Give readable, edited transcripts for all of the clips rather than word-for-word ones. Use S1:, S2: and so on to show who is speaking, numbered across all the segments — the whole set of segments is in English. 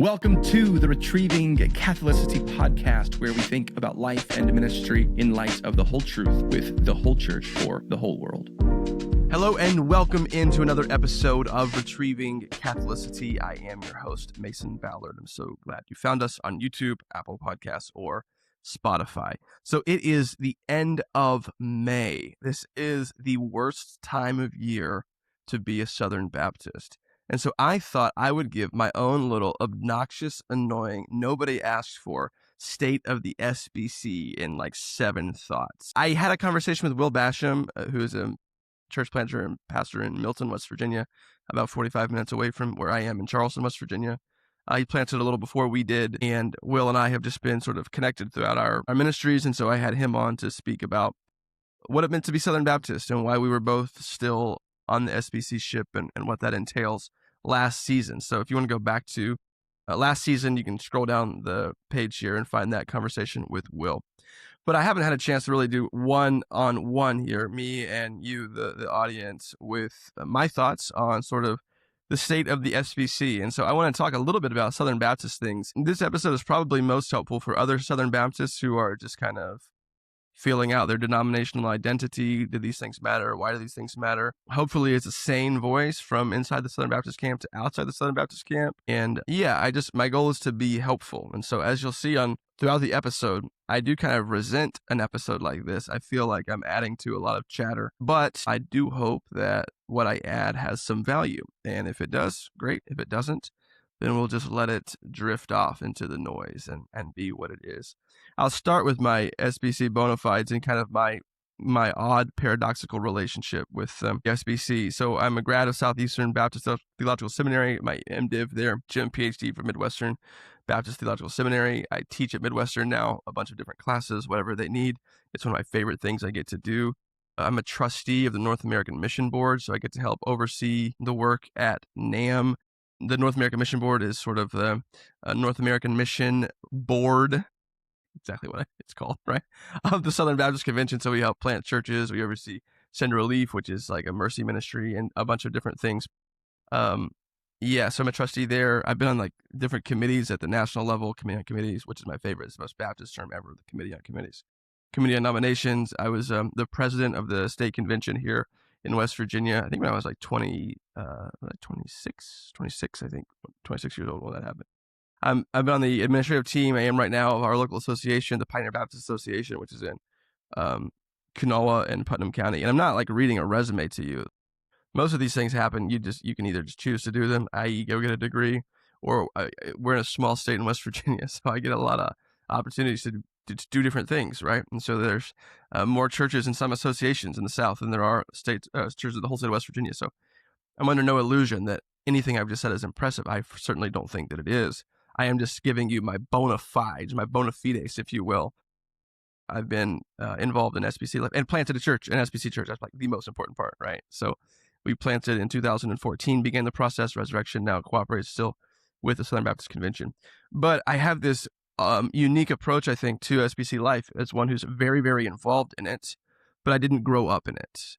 S1: Welcome to the Retrieving Catholicity podcast, where we think about life and ministry in light of the whole truth with the whole church for the whole world.
S2: Hello and welcome into another episode of Retrieving Catholicity. I am your host, Mason Ballard. I'm so glad you found us on YouTube, Apple Podcasts, or Spotify. So it is the end of May. This is the worst time of year to be a Southern Baptist. And so I thought I would give my own little obnoxious, annoying, nobody asked for state of the SBC in like 7 thoughts. I had a conversation with Will Basham, who is a church planter and pastor in Milton, West Virginia, about 45 minutes away from where I am in Charleston, West Virginia. He planted a little before we did, and Will and I have just been sort of connected throughout our ministries, and so I had him on to speak about what it meant to be Southern Baptist and why we were both still on the SBC ship and what that entails last season. So if you want to go back to last season, you can scroll down the page here and find that conversation with Will. But I haven't had a chance to really do one-on-one here, me and you, the audience, with my thoughts on sort of the state of the SBC. And so I want to talk a little bit about Southern Baptist things. This episode is probably most helpful for other Southern Baptists who are just kind of feeling out their denominational identity. Do these things matter? Why do these things matter? Hopefully it's a sane voice from inside the Southern Baptist camp to outside the Southern Baptist camp. And yeah, my goal is to be helpful. And so as you'll see throughout the episode, I do kind of resent an episode like this. I feel like I'm adding to a lot of chatter, but I do hope that what I add has some value. And if it does, great. If it doesn't, then we'll just let it drift off into the noise and be what it is. I'll start with my SBC bona fides and kind of my odd paradoxical relationship with the SBC. So I'm a grad of Southeastern Baptist Theological Seminary, my MDiv there, Jim PhD from Midwestern Baptist Theological Seminary. I teach at Midwestern now, a bunch of different classes, whatever they need. It's one of my favorite things I get to do. I'm a trustee of the North American Mission Board, so I get to help oversee the work at NAM. The North American Mission Board is sort of the North American Mission Board, exactly what it's called, right, of the Southern Baptist Convention. So we help plant churches. We oversee Send Relief, which is like a mercy ministry, and a bunch of different things. So I'm a trustee there. I've been on like different committees at the national level, Committee on Committees, which is my favorite. It's the most Baptist term ever, the Committee on Committees. Committee on Nominations. I was the president of the state convention here in West Virginia. I think when I was like 26, I think, 26 years old when that happened. I've been on the administrative team. I am right now of our local association, the Pioneer Baptist Association, which is in Kanawha and Putnam County. And I'm not like reading a resume to you. Most of these things happen. You can either just choose to do them, i.e. go get a degree, or we're in a small state in West Virginia, so I get a lot of opportunities to do different things, right? And so there's more churches and some associations in the South than there are churches in the whole state of West Virginia. So I'm under no illusion that anything I've just said is impressive. I certainly don't think that it is. I am just giving you my bona fides, my bona fides, if you will. I've been involved in SBC life and planted a church, an SBC church. That's like the most important part, right? So we planted in 2014, began the process, Resurrection, now cooperates still with the Southern Baptist Convention. But I have this unique approach, I think, to SBC life as one who's very, very involved in it, but I didn't grow up in it.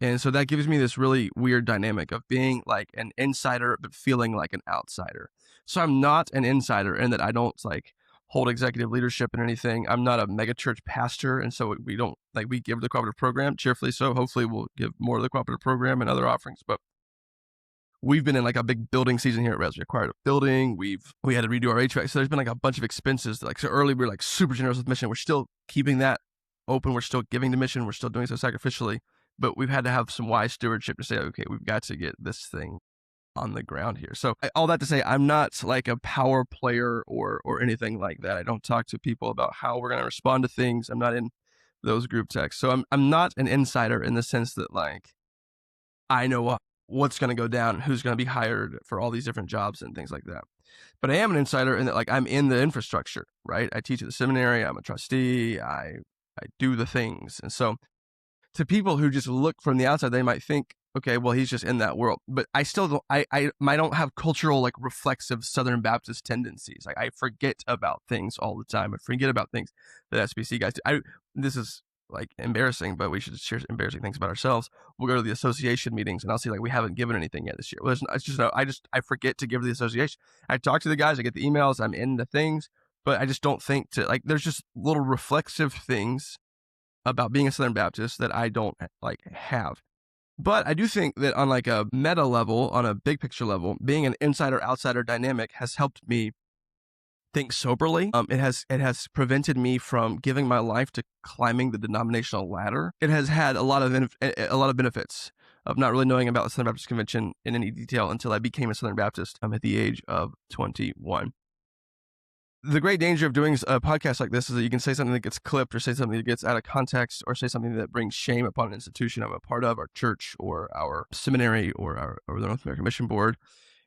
S2: And so that gives me this really weird dynamic of being like an insider, but feeling like an outsider. So I'm not an insider in that I don't like hold executive leadership in anything. I'm not a megachurch pastor. And so we don't we give the cooperative program cheerfully. So hopefully we'll give more of the cooperative program and other offerings. But we've been in like a big building season here at Res. We acquired a building. We had to redo our HVAC. So there's been like a bunch of expenses. Like so early, we were like super generous with mission. We're still keeping that open. We're still giving to mission. We're still doing so sacrificially. But we've had to have some wise stewardship to say, okay, we've got to get this thing on the ground here. So all that to say, I'm not like a power player or anything like that. I don't talk to people about how we're going to respond to things. I'm not in those group texts. So I'm not an insider in the sense that like I know what's going to go down, who's going to be hired for all these different jobs and things like that. But I am an insider in that like I'm in the infrastructure, right? I teach at the seminary. I'm a trustee. I do the things. And so to people who just look from the outside, they might think, okay, well, he's just in that world. But I still don't, I don't have cultural, like reflexive Southern Baptist tendencies. I forget about things all the time. I forget about things that SBC guys do. This is like embarrassing, but we should share embarrassing things about ourselves. We'll go to the association meetings and I'll see like we haven't given anything yet this year. Well, it's just I forget to give the association. I talk to the guys, I get the emails, I'm in the things, but I just don't think to like. There's just little reflexive things about being a Southern Baptist that I don't like have. But I do think that on like a meta level, on a big picture level, being an insider-outsider dynamic has helped me think soberly. It has prevented me from giving my life to climbing the denominational ladder. It has had a lot of benefits of not really knowing about the Southern Baptist Convention in any detail until I became a Southern Baptist at the age of 21. The great danger of doing a podcast like this is that you can say something that gets clipped or say something that gets out of context or say something that brings shame upon an institution I'm a part of, our church or our seminary or the North American Mission Board.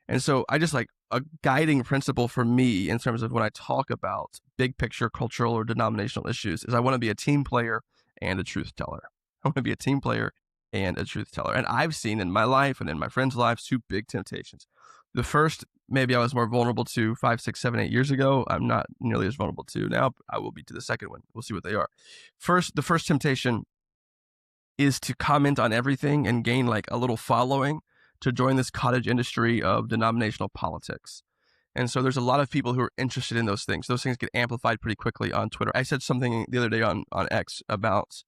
S2: And so I just like a guiding principle for me in terms of when I talk about big picture cultural or denominational issues is I want to be a team player and a truth teller. I want to be a team player and a truth teller. And I've seen in my life and in my friends' lives 2 big temptations. The first, maybe I was more vulnerable to 5, 6, 7, 8 years ago. I'm not nearly as vulnerable to now. I will be to the second one. We'll see what they are. The first temptation is to comment on everything and gain like a little following to join this cottage industry of denominational politics. And so there's a lot of people who are interested in those things. Those things get amplified pretty quickly on Twitter. I said something the other day on X about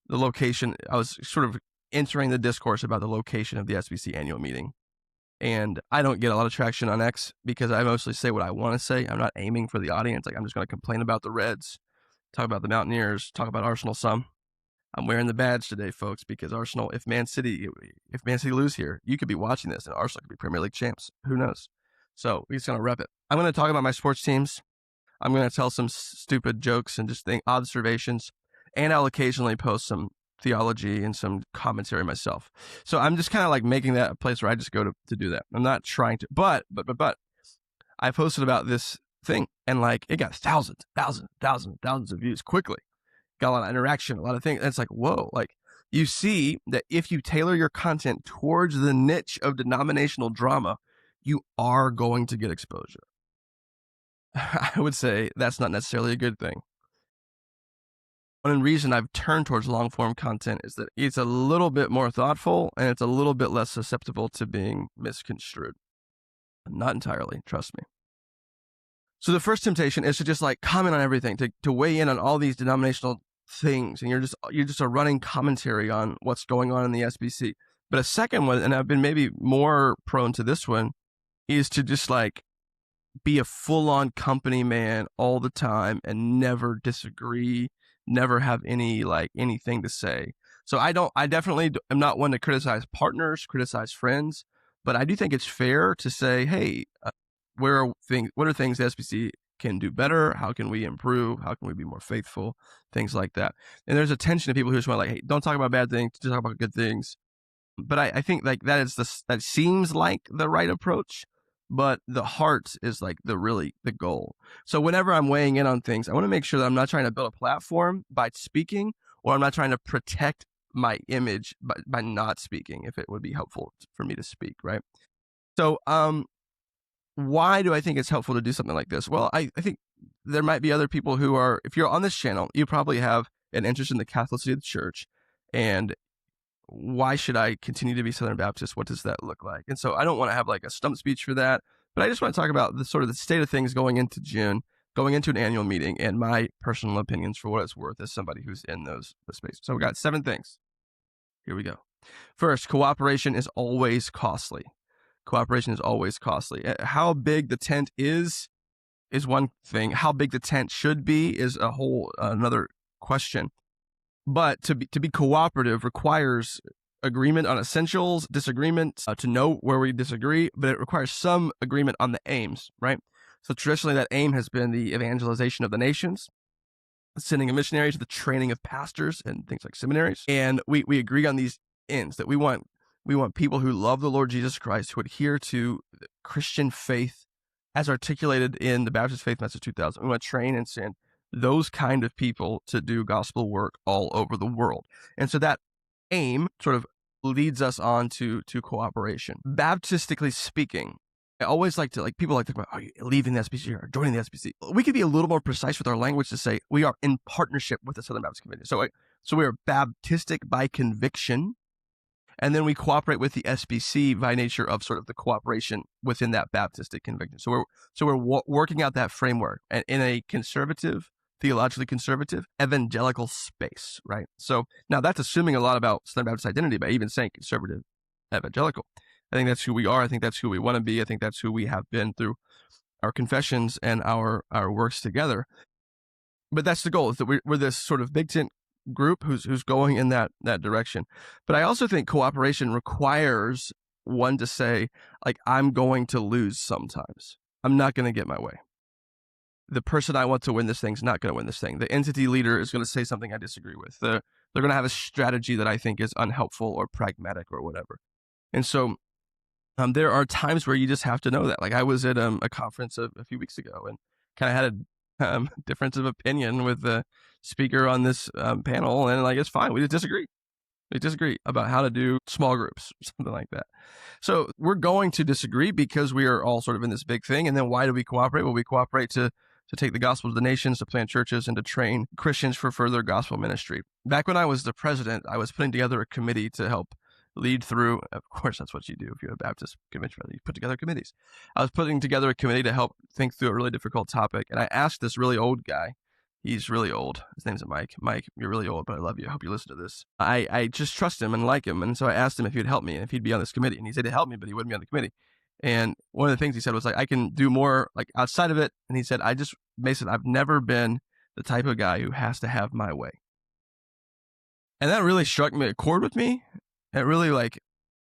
S2: the location. I was sort of entering the discourse about the location of the SBC annual meeting. And I don't get a lot of traction on X because I mostly say what I want to say. I'm not aiming for the audience. Like I'm just going to complain about the Reds, talk about the Mountaineers, talk about Arsenal some. I'm wearing the badge today, folks, because Arsenal, if Man City lose here, you could be watching this and Arsenal could be Premier League champs. Who knows? So we're just going to rep it. I'm going to talk about my sports teams. I'm going to tell some stupid jokes and just observations. And I'll occasionally post some theology and some commentary myself. So I'm just kind of like making that a place where I just go to do that. I'm not trying to, but I posted about this thing and like it got thousands of views quickly. Got a lot of interaction, a lot of things. And it's like, whoa, like you see that if you tailor your content towards the niche of denominational drama, you are going to get exposure. I would say that's not necessarily a good thing. One reason I've turned towards long form content is that it's a little bit more thoughtful and it's a little bit less susceptible to being misconstrued. Not entirely, trust me. So the first temptation is to just like comment on everything, to weigh in on all these denominational things, and you're just a running commentary on what's going on in the SBC. But a second one, and I've been maybe more prone to this one, is to just like be a full-on company man all the time and never disagree, never have anything to say. So I definitely am not one to criticize partners, criticize friends, but I do think it's fair to say, hey, what are things the SBC can do better? How can we improve? How can we be more faithful? Things like that. And there's a tension of people who just want like, hey, don't talk about bad things, just talk about good things. But I think like that seems like the right approach, but the heart is like the goal. So whenever I'm weighing in on things, I want to make sure that I'm not trying to build a platform by speaking, or I'm not trying to protect my image by not speaking, if it would be helpful for me to speak, right? So why do I think it's helpful to do something like this? Well, I think there might be other people who are, if you're on this channel, you probably have an interest in the Catholicity of the church. And why should I continue to be Southern Baptist? What does that look like? And so I don't want to have like a stump speech for that, but I just want to talk about the sort of the state of things going into June, going into an annual meeting, and my personal opinions for what it's worth as somebody who's in those spaces. So we got 7 things. Here we go. First, cooperation is always costly. Cooperation is always costly. How big the tent is one thing. How big the tent should be is a whole another question. But to be cooperative requires agreement on essentials, disagreement, to know where we disagree, but it requires some agreement on the aims, right? So traditionally that aim has been the evangelization of the nations, sending a missionary to the training of pastors and things like seminaries. And we agree on these ends, that we want people who love the Lord Jesus Christ, who adhere to the Christian faith as articulated in the Baptist Faith Message 2000. We want to train and send those kind of people to do gospel work all over the world. And so that aim sort of leads us on to cooperation. Baptistically speaking, I always people like to talk about, are you leaving the SBC or joining the SBC? We could be a little more precise with our language to say we are in partnership with the Southern Baptist Convention. So So we are Baptistic by conviction, and then we cooperate with the SBC by nature of sort of the cooperation within that Baptistic conviction. So we're working out that framework and in a conservative, theologically conservative, evangelical space, right? So now that's assuming a lot about Southern Baptist identity by even saying conservative evangelical. I think that's who we are. I think that's who we want to be. I think that's who we have been through our confessions and our works together. But that's the goal, is that we're this sort of big tent group who's going in that direction. But I also think cooperation requires one to say, like, I'm going to lose sometimes. I'm not going to get my way. The person I want to win this thing is not going to win this thing. The entity leader is going to say something I disagree with. They're going to have a strategy that I think is unhelpful or pragmatic or whatever. And so there are times where you just have to know that. Like, I was at a conference a few weeks ago and kind of had a difference of opinion with the speaker on this panel, and like, it's fine. We just disagree. We disagree about how to do small groups, something like that. So we're going to disagree because we are all sort of in this big thing. And then why do we cooperate? Well, we cooperate to take the gospel to the nations, to plant churches, and to train Christians for further gospel ministry. Back when I was the president, I was putting together a committee to help lead through. Of course, that's what you do if you're a Baptist convention. You put together committees. I was putting together a committee to help think through a really difficult topic. And I asked this really old guy. He's really old. His name's Mike. Mike, you're really old, but I love you. I hope you listen to this. I just trust him and like him. And so I asked him if he'd help me and if he'd be on this committee. And he said he'd help me, but he wouldn't be on the committee. And one of the things he said was like, I can do more like outside of it. And he said, Mason, I've never been the type of guy who has to have my way. And that really struck me a chord with me. It really, like,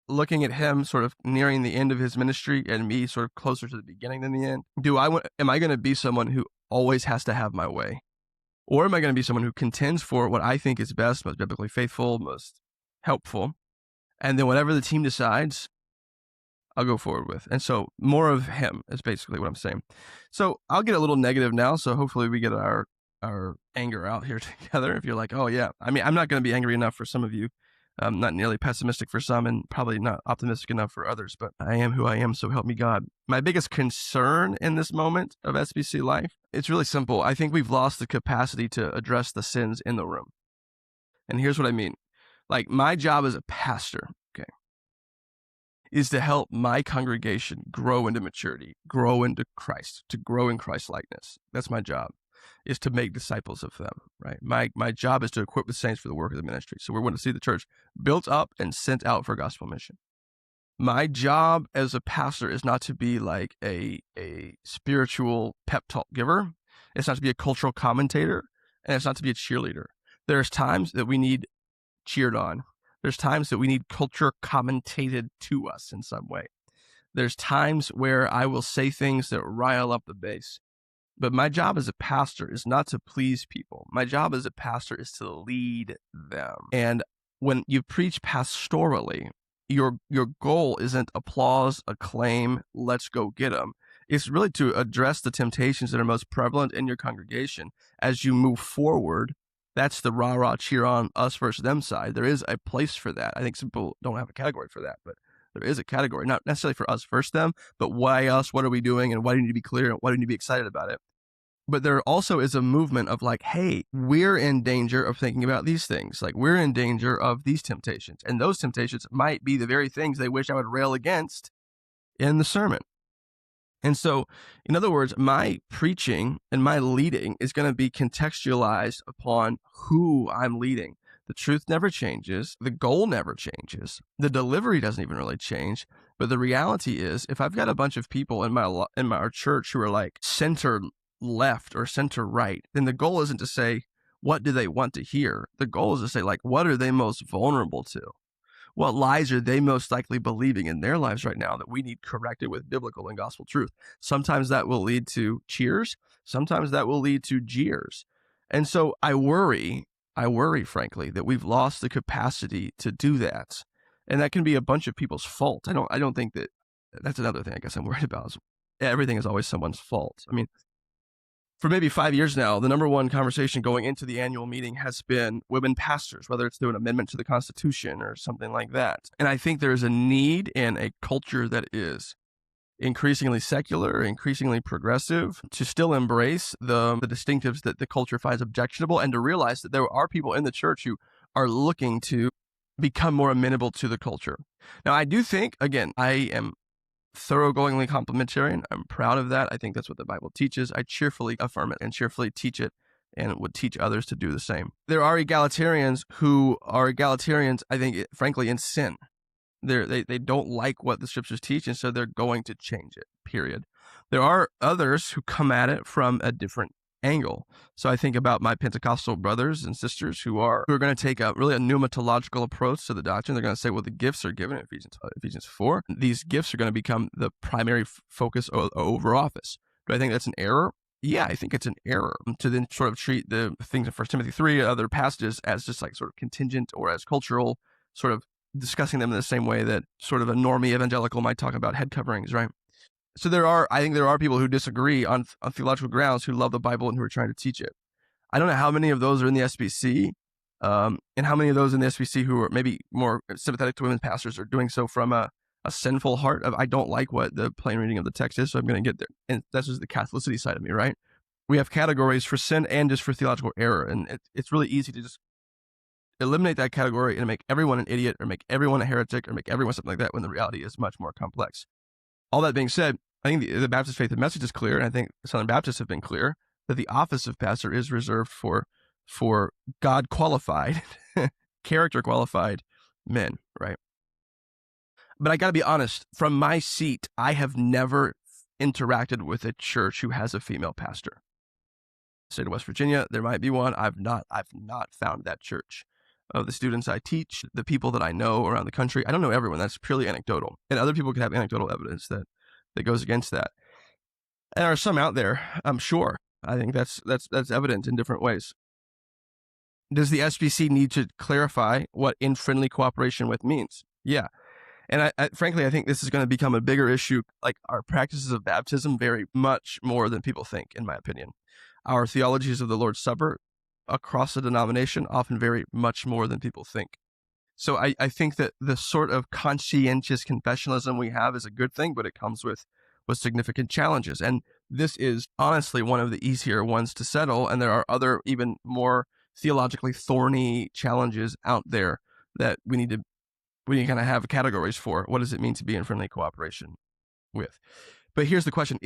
S2: looking at him sort of nearing the end of his ministry and me sort of closer to the beginning than the end. Am I going to be someone who always has to have my way? Or am I going to be someone who contends for what I think is best, most biblically faithful, most helpful? And then whatever the team decides, I'll go forward with. And so more of him is basically what I'm saying. So I'll get a little negative now. So hopefully we get our anger out here together. If you're like, oh yeah, I mean, I'm not going to be angry enough for some of you. I'm not nearly pessimistic for some and probably not optimistic enough for others, but I am who I am, so help me God. My biggest concern in this moment of SBC life, it's really simple. I think we've lost the capacity to address the sins in the room. And here's what I mean. Like, my job as a pastor, okay, is to help my congregation grow into maturity, grow into Christ, to grow in Christ likeness. That's my job, is to make disciples of them, right? My job is to equip the saints for the work of the ministry. So we want to see the church built up and sent out for gospel mission. My job as a pastor is not to be like a spiritual pep talk giver. It's not to be a cultural commentator, and it's not to be a cheerleader. There's times that we need cheered on. There's times that we need culture commentated to us in some way. There's times where I will say things that rile up the base. But my job as a pastor is not to please people. My job as a pastor is to lead them. And when you preach pastorally, your goal isn't applause, acclaim, let's go get them. It's really to address the temptations that are most prevalent in your congregation as you move forward. That's the rah-rah, cheer on us versus them side. There is a place for that. I think some people don't have a category for that, but there is a category, not necessarily for us versus them, but why us, what are we doing, and why do you need to be clear, and why do you need to be excited about it? But there also is a movement of like, hey, we're in danger of thinking about these things. Like, we're in danger of these temptations. And those temptations might be the very things they wish I would rail against in the sermon. And so, in other words, my preaching and my leading is going to be contextualized upon who I'm leading. The truth never changes. The goal never changes. The delivery doesn't even really change. But the reality is, if I've got a bunch of people in our church who are like center left or center right, then the goal isn't to say, what do they want to hear? The goal is to say, like, what are they most vulnerable to? What lies are they most likely believing in their lives right now that we need corrected with biblical and gospel truth? Sometimes that will lead to cheers. Sometimes that will lead to jeers. And so I worry, frankly, that we've lost the capacity to do that. And that can be a bunch of people's fault. I don't think that's another thing I guess I'm worried about. Is everything is always someone's fault. I mean, for maybe 5 years now, the number one conversation going into the annual meeting has been women pastors, whether it's through an amendment to the Constitution or something like that. And I think there is a need in a culture that is increasingly secular, increasingly progressive, to still embrace the distinctives that the culture finds objectionable, and to realize that there are people in the church who are looking to become more amenable to the culture. Now, I do think, again, I am thoroughgoingly complementarian. I'm proud of that. I think that's what the Bible teaches. I cheerfully affirm it and cheerfully teach it, and would teach others to do the same. There are egalitarians who are egalitarians, I think, frankly, in sin. They don't like what the scriptures teach, and so they're going to change it, period. There are others who come at it from a different angle. So I think about my Pentecostal brothers and sisters who are going to take a pneumatological approach to the doctrine. They're going to say, well, the gifts are given in Ephesians 4. These gifts are going to become the primary focus over office. Do I think that's an error? Yeah, I think it's an error to then sort of treat the things in 1 Timothy 3, other passages, as just like sort of contingent or as cultural, sort of discussing them in the same way that sort of a normie evangelical might talk about head coverings, right? So I think there are people who disagree on theological grounds who love the Bible and who are trying to teach it. I don't know how many of those are in the SBC, and how many of those in the SBC who are maybe more sympathetic to women pastors are doing so from a sinful heart of, I don't like what the plain reading of the text is, so I'm going to get there. And that's just the Catholicity side of me, right? We have categories for sin and just for theological error, and it's really easy to just eliminate that category and make everyone an idiot or make everyone a heretic or make everyone something like that, when the reality is much more complex. All that being said, I think the Baptist faith and message is clear, and I think Southern Baptists have been clear that the office of pastor is reserved for God qualified, character qualified men, right? But I got to be honest, from my seat, I have never interacted with a church who has a female pastor. State of West Virginia, there might be one. I've not found that church. Of the students I teach, the people that I know around the country, I don't know everyone. That's purely anecdotal, and other people could have anecdotal evidence that goes against that. And there are some out there, I'm sure. I think that's evident in different ways. Does the SBC need to clarify what "in friendly cooperation with" means? Yeah. And I frankly, I think this is going to become a bigger issue. Like, our practices of baptism vary much more than people think, in my opinion. Our theologies of the Lord's Supper across the denomination often vary much more than people think. So I think that the sort of conscientious confessionalism we have is a good thing, but it comes with significant challenges. And this is honestly one of the easier ones to settle. And there are other, even more theologically thorny challenges out there that we need to kind of have categories for. What does it mean to be in friendly cooperation with? But here's the question: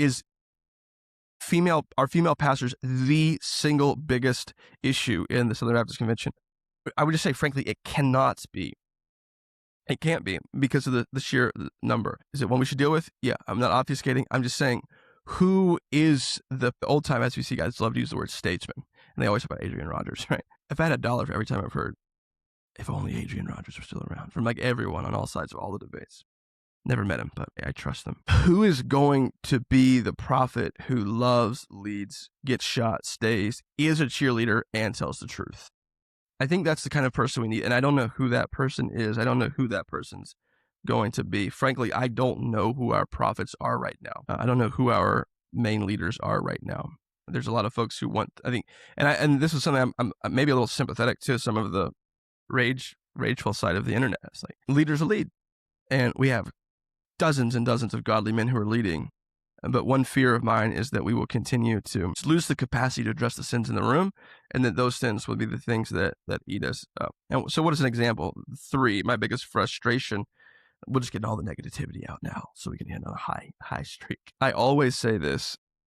S2: are female pastors the single biggest issue in the Southern Baptist Convention? I would just say, frankly, it cannot be. It can't be, because of the sheer number. Is it one we should deal with? Yeah, I'm not obfuscating. I'm just saying, who is the old-time SBC guys love to use the word statesman, and they always talk about Adrian Rogers, right? If I had $1 for every time I've heard, if only Adrian Rogers were still around, from like everyone on all sides of all the debates. Never met him, but I trust them. Who is going to be the prophet who loves, leads, gets shot, stays, is a cheerleader, and tells the truth? I think that's the kind of person we need, and I don't know who that person is. I don't know who that person's going to be. Frankly, I don't know who our prophets are right now. I don't know who our main leaders are right now. There's a lot of folks who want, I think, and this is something I'm maybe a little sympathetic to some of the rageful side of the internet. It's like, leaders lead, and we have dozens and dozens of godly men who are leading. But one fear of mine is that we will continue to lose the capacity to address the sins in the room, and that those sins will be the things that eat us up. And so what is an example? 3, my biggest frustration. We'll just get all the negativity out now so we can end on a high streak. I always say this: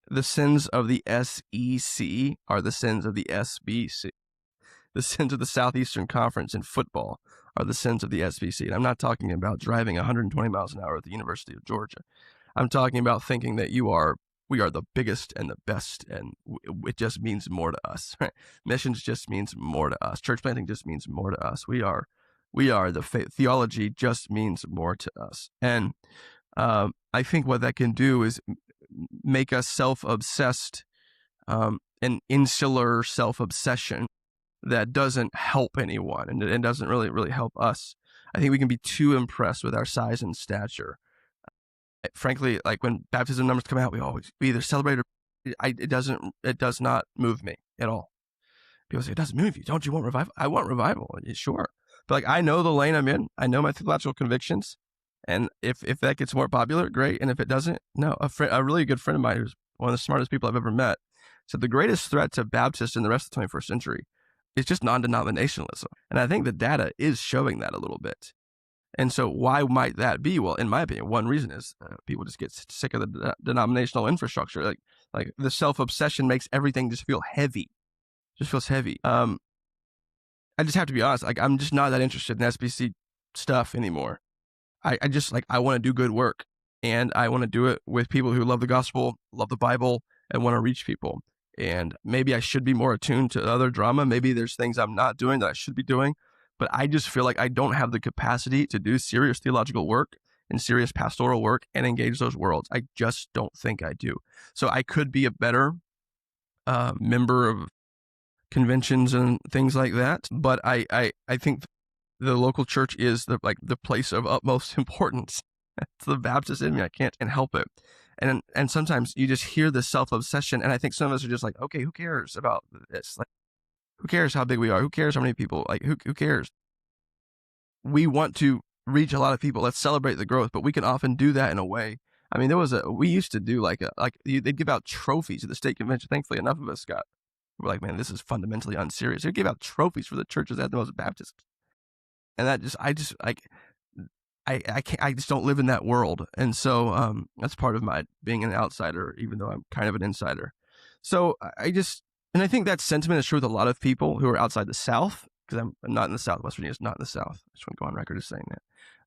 S2: the sins of the SEC are the sins of the SBC. The sins of the Southeastern Conference in football are the sins of the SBC. And I'm not talking about driving 120 miles an hour at the University of Georgia. I'm talking about thinking that we are the biggest and the best, and it just means more to us. Right? Missions just means more to us. Church planting just means more to us. We are the theology just means more to us. And I think what that can do is make us self-obsessed, an insular self-obsession that doesn't help anyone, and it doesn't really help us. I think we can be too impressed with our size and stature. Frankly, like when baptism numbers come out, we either celebrate or it does not move me at all. People say, it doesn't move you. Don't you want revival? I want revival. Sure. But like, I know the lane I'm in. I know my theological convictions. And if that gets more popular, great. And if it doesn't, no. A really good friend of mine, who's one of the smartest people I've ever met, said the greatest threat to Baptists in the rest of the 21st century is just non-denominationalism. And I think the data is showing that a little bit. And so why might that be? Well, in my opinion, one reason is people just get sick of the denominational infrastructure. Like the self-obsession makes everything just feel heavy. Just feels heavy. I just have to be honest. Like, I'm just not that interested in SBC stuff anymore. I just I want to do good work, and I want to do it with people who love the gospel, love the Bible, and want to reach people. And maybe I should be more attuned to other drama. Maybe there's things I'm not doing that I should be doing, but I just feel like I don't have the capacity to do serious theological work and serious pastoral work and engage those worlds. I just don't think I do. So I could be a better member of conventions and things like that, but I think the local church is the place of utmost importance. It's the Baptist in me. I can't help it. And sometimes you just hear this self-obsession, and I think some of us are just like, okay, who cares about this? Like, who cares how big we are? Who cares how many people? Like, who cares? We want to reach a lot of people. Let's celebrate the growth, but we can often do that in a way. I mean, we used to do they'd give out trophies at the state convention. Thankfully, enough of us we're like, man, this is fundamentally unserious. They'd give out trophies for the churches that had the most Baptists. And that I just don't live in that world. And so that's part of my being an outsider, even though I'm kind of an insider. So I think that sentiment is true with a lot of people who are outside the South, because I'm not in the South. West Virginia is not in the South. I just want to go on record as saying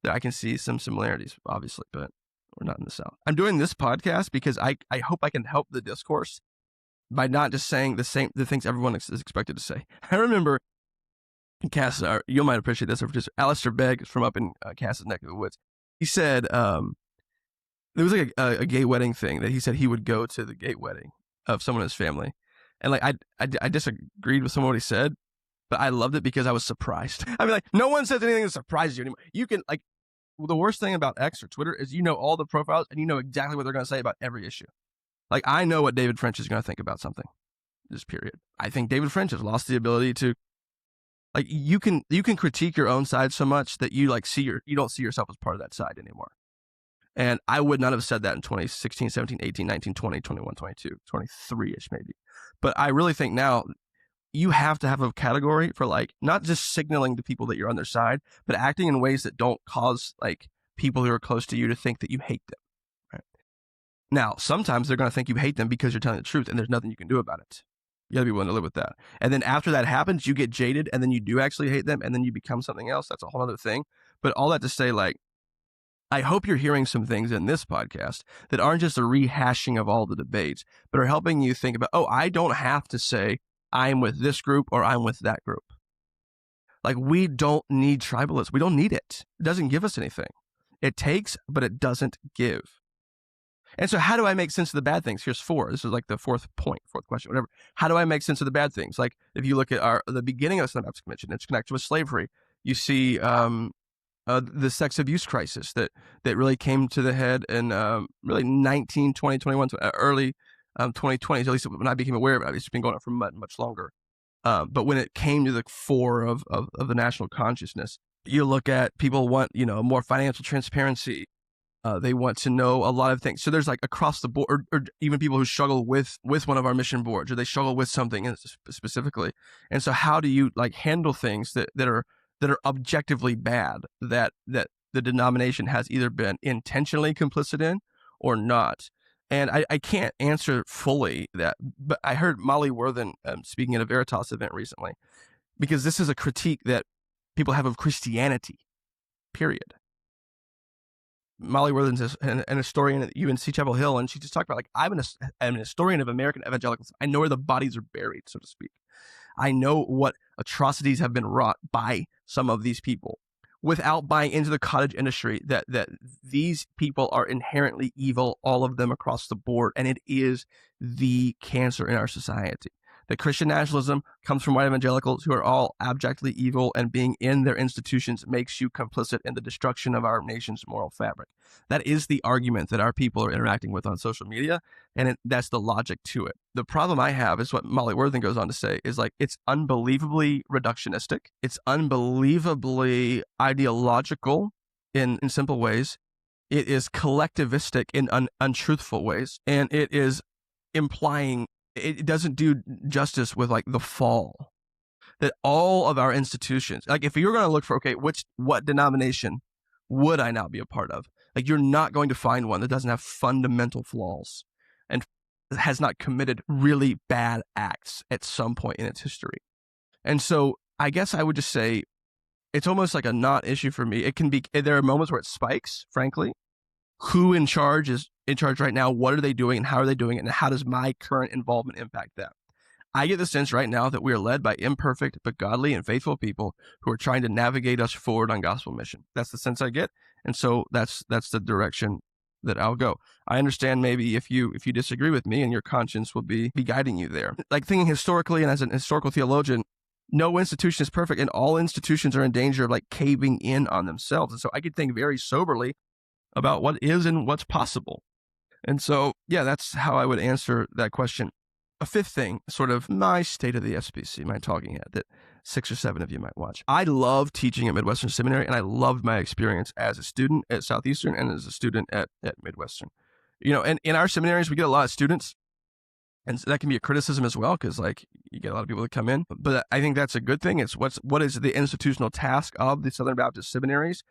S2: that I can see some similarities, obviously, but we're not in the South. I'm doing this podcast because I hope I can help the discourse by not just saying the things everyone is expected to say. I remember Cass, you might appreciate this, or just Alistair Begg from up in Cass's neck of the woods. He said there was like a gay wedding thing that he said he would go to the gay wedding of someone in his family, and like I disagreed with some of what he said, but I loved it because I was surprised. I mean, like, no one says anything that surprises you anymore. You can the worst thing about X or Twitter is you know all the profiles and you know exactly what they're going to say about every issue. Like, I know what David French is going to think about something. This period, I think David French has lost the ability to. Like, you can critique your own side so much that you you don't see yourself as part of that side anymore. And I would not have said that in 2016, 17, 18, 19, 20, 21, 22, 23-ish maybe. But I really think now you have to have a category for not just signaling to people that you're on their side, but acting in ways that don't cause people who are close to you to think that you hate them. Right? Now, sometimes they're going to think you hate them because you're telling the truth and there's nothing you can do about it. You gotta be willing to live with that. And then after that happens, you get jaded and then you do actually hate them and then you become something else. That's a whole other thing. But all that to say, I hope you're hearing some things in this podcast that aren't just a rehashing of all the debates, but are helping you think about, I don't have to say I'm with this group or I'm with that group. We don't need tribalism. We don't need it. It doesn't give us anything. It takes, but it doesn't give. And so how do I make sense of the bad things? Here's 4. This is the fourth question, whatever. How do I make sense of the bad things? If you look at the beginning of the Southern Baptist Convention, its connection with slavery, you see the sex abuse crisis that really came to the head in really 19, 20, 21, early 2020s, at least when I became aware of it. It's been going on for much longer. But when it came to the fore of the national consciousness, you look at people want, more financial transparency. They want to know a lot of things. So there's across the board, or even people who struggle with one of our mission boards, or they struggle with something specifically. And so how do you handle things that are objectively bad, that the denomination has either been intentionally complicit in or not? And I can't answer fully that, but I heard Molly Worthen speaking at a Veritas event recently, because this is a critique that people have of Christianity, period. Molly Worthen's an historian at UNC Chapel Hill, and she just talked about I'm an historian of American evangelicals. I know where the bodies are buried, so to speak. I know what atrocities have been wrought by some of these people, without buying into the cottage industry that these people are inherently evil, all of them across the board, and it is the cancer in our society. That Christian nationalism comes from white evangelicals who are all abjectly evil, and being in their institutions makes you complicit in the destruction of our nation's moral fabric. That is the argument that our people are interacting with on social media, and that's the logic to it. The problem I have is what Molly Worthen goes on to say is it's unbelievably reductionistic. It's unbelievably ideological in simple ways. It is collectivistic in untruthful ways, and it is implying it doesn't do justice with like the fall. That all of our institutions, like if you're going to look for, okay, what denomination would I not be a part of? Like you're not going to find one that doesn't have fundamental flaws and has not committed really bad acts at some point in its history. And so I guess I would just say it's almost like a not issue for me. It can be, there are moments where it spikes, frankly. Who in charge is in charge right now? What are they doing and how are they doing it? And how does my current involvement impact that? I get the sense right now that we are led by imperfect but godly and faithful people who are trying to navigate us forward on gospel mission. That's the sense I get. And so that's the direction that I'll go. I understand maybe if you disagree with me and your conscience will be guiding you there. Like thinking historically and as an historical theologian, no institution is perfect and all institutions are in danger of like caving in on themselves. And so I could think very soberly about what is and what's possible. And so, yeah, that's how I would answer that question. A fifth thing, sort of my state of the SBC, my talking head that 6 or 7 of you might watch. I love teaching at Midwestern Seminary, and I loved my experience as a student at Southeastern and as a student at Midwestern. And in our seminaries, we get a lot of students, and so that can be a criticism as well, because like you get a lot of people that come in. But I think that's a good thing. It's what is the institutional task of the Southern Baptist seminaries.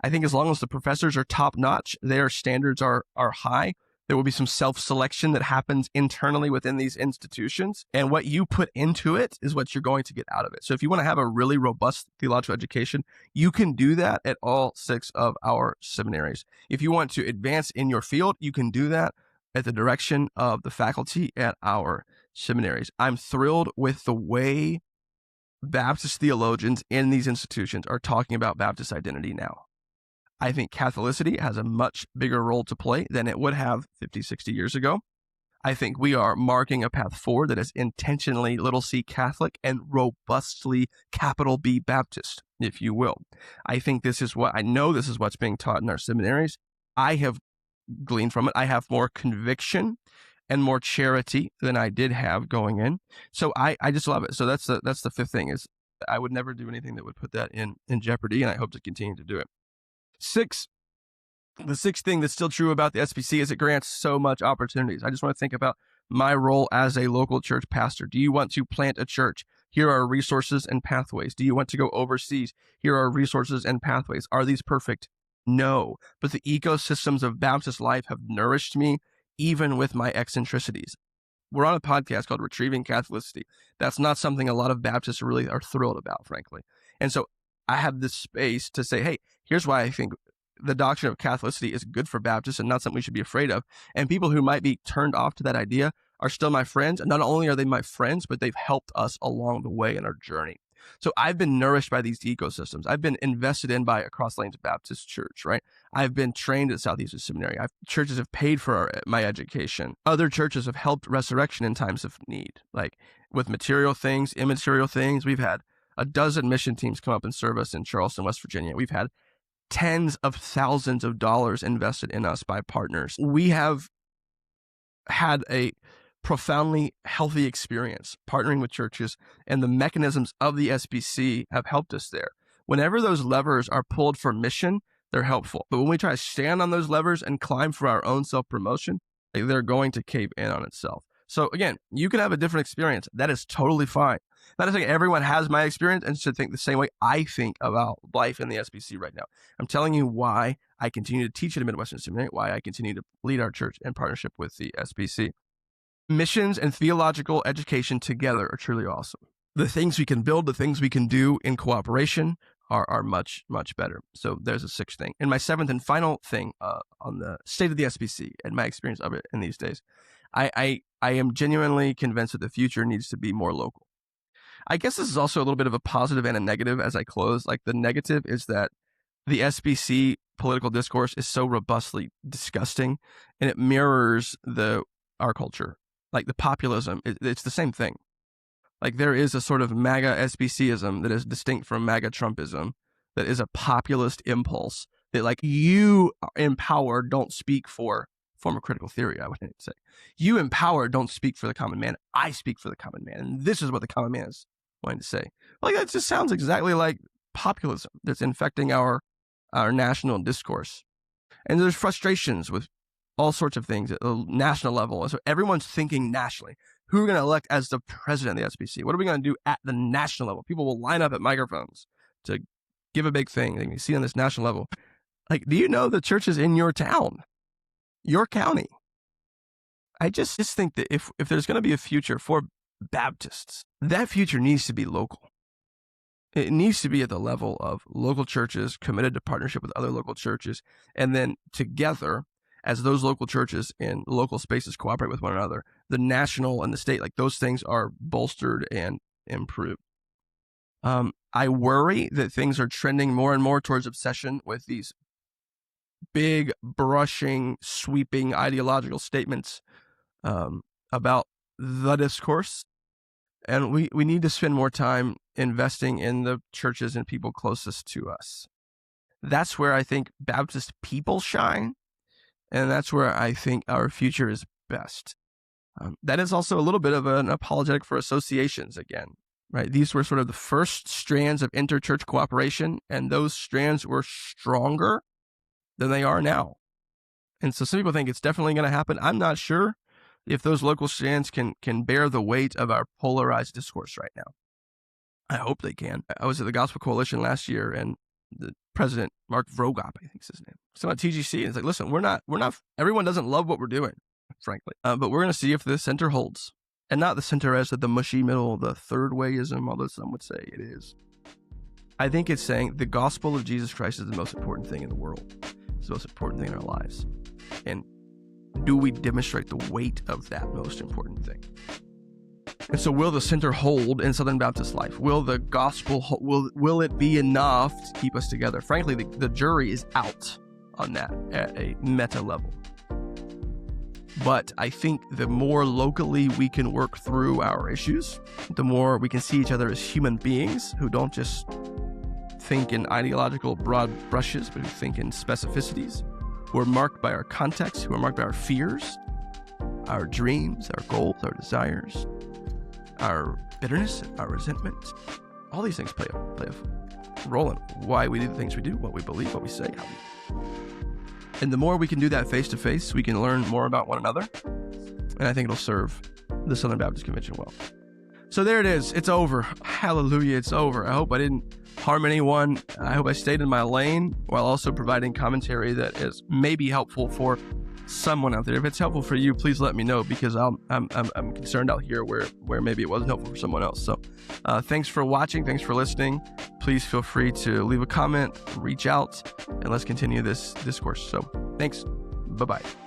S2: I think as long as the professors are top notch, their standards are high. There will be some self-selection that happens internally within these institutions. And what you put into it is what you're going to get out of it. So if you want to have a really robust theological education, you can do that at all 6 of our seminaries. If you want to advance in your field, you can do that at the direction of the faculty at our seminaries. I'm thrilled with the way Baptist theologians in these institutions are talking about Baptist identity now. I think Catholicity has a much bigger role to play than it would have 50, 60 years ago. I think we are marking a path forward that is intentionally little c Catholic and robustly capital B Baptist, if you will. I think this is what's being taught in our seminaries. I have gleaned from it. I have more conviction and more charity than I did have going in. So I just love it. So that's the fifth thing is I would never do anything that would put that in jeopardy, and I hope to continue to do it. 6, the sixth thing that's still true about the SBC is it grants so much opportunities. I just want to think about my role as a local church pastor. Do you want to plant a church? Here are resources and pathways. Do you want to go overseas? Here are resources and pathways. Are these perfect? No. But the ecosystems of Baptist life have nourished me, even with my eccentricities. We're on a podcast called Retrieving Catholicity. That's not something a lot of Baptists really are thrilled about, frankly. And so I have this space to say, hey, here's why I think the doctrine of Catholicity is good for Baptists and not something we should be afraid of. And people who might be turned off to that idea are still my friends. And not only are they my friends, but they've helped us along the way in our journey. So I've been nourished by these ecosystems. I've been invested in by a Cross Lanes Baptist church, right? I've been trained at Southeastern Seminary. Churches have paid for my education. Other churches have helped resurrection in times of need, like with material things, immaterial things. We've had a dozen mission teams come up and serve us in Charleston, West Virginia. We've had tens of thousands of dollars invested in us by partners. We have had a profoundly healthy experience partnering with churches, and the mechanisms of the SBC have helped us there. Whenever those levers are pulled for mission, they're helpful. But when we try to stand on those levers and climb for our own self-promotion, they're going to cave in on itself. So again, you can have a different experience. That is totally fine. Not to say everyone has my experience and should think the same way I think about life in the SBC right now. I'm telling you why I continue to teach at a Midwestern Seminary, why I continue to lead our church in partnership with the SBC. Missions and theological education together are truly awesome. The things we can build, the things we can do in cooperation are much, much better. So there's a 6th thing. And my 7th and final thing on the state of the SBC and my experience of it in these days, I am genuinely convinced that the future needs to be more local. I guess this is also a little bit of a positive and a negative as I close. Like the negative is that the SBC political discourse is so robustly disgusting, and it mirrors our culture. Like the populism, it's the same thing. Like there is a sort of MAGA SBCism that is distinct from MAGA Trumpism, that is a populist impulse that like you in power don't speak for form of critical theory, I would say. You in power don't speak for the common man. I speak for the common man. And this is what the common man is wanting to say. Like that just sounds exactly like populism that's infecting our national discourse. And there's frustrations with all sorts of things at the national level. And so everyone's thinking nationally. Who are we going to elect as the president of the SBC? What are we going to do at the national level? People will line up at microphones to give a big thing. They can see on this national level. Like, do you know the churches in your town, your county? I just think that if there's going to be a future for Baptists, that future needs to be local. It needs to be at the level of local churches committed to partnership with other local churches, and then together, as those local churches in local spaces cooperate with one another, the national and the state, like those things are bolstered and improved. I worry that things are trending more and more towards obsession with these big, brushing, sweeping ideological statements about the discourse. And we need to spend more time investing in the churches and people closest to us. That's where I think Baptist people shine. And that's where I think our future is best. That is also a little bit of an apologetic for associations again, right? These were sort of the first strands of interchurch cooperation, and those strands were stronger than they are now. And so some people think it's definitely going to happen. I'm not sure if those local strands can bear the weight of our polarized discourse right now. I hope they can. I was at the Gospel Coalition last year, and the president, Mark Vrogop, I think is his name, so at TGC, and it's like, listen, we're not, everyone doesn't love what we're doing, frankly, but we're going to see if the center holds, and not the center as the mushy middle, the third wayism, although some would say it is. I think it's saying the gospel of Jesus Christ is the most important thing in the world. It's the most important thing in our lives. And do we demonstrate the weight of that most important thing? And so will the center hold in Southern Baptist life? Will the gospel, will it be enough to keep us together? Frankly, the jury is out on that at a meta level. But I think the more locally we can work through our issues, the more we can see each other as human beings who don't just think in ideological broad brushes, but who think in specificities, who are marked by our context, who are marked by our fears, our dreams, our goals, our desires, our bitterness, our resentment. All these things play a role in why we do the things we do, what we believe, what we say, how we do. And the more we can do that face to face, we can learn more about one another. And I think it'll serve the Southern Baptist Convention well. So there it is. It's over. Hallelujah. It's over. I hope I didn't harm anyone. I hope I stayed in my lane while also providing commentary that is maybe helpful for someone out there. If it's helpful for you, please let me know, because I'm concerned out here where maybe it wasn't helpful for someone else. So thanks for watching. Thanks for listening. Please feel free to leave a comment, reach out, and let's continue this discourse. So thanks. Bye-bye.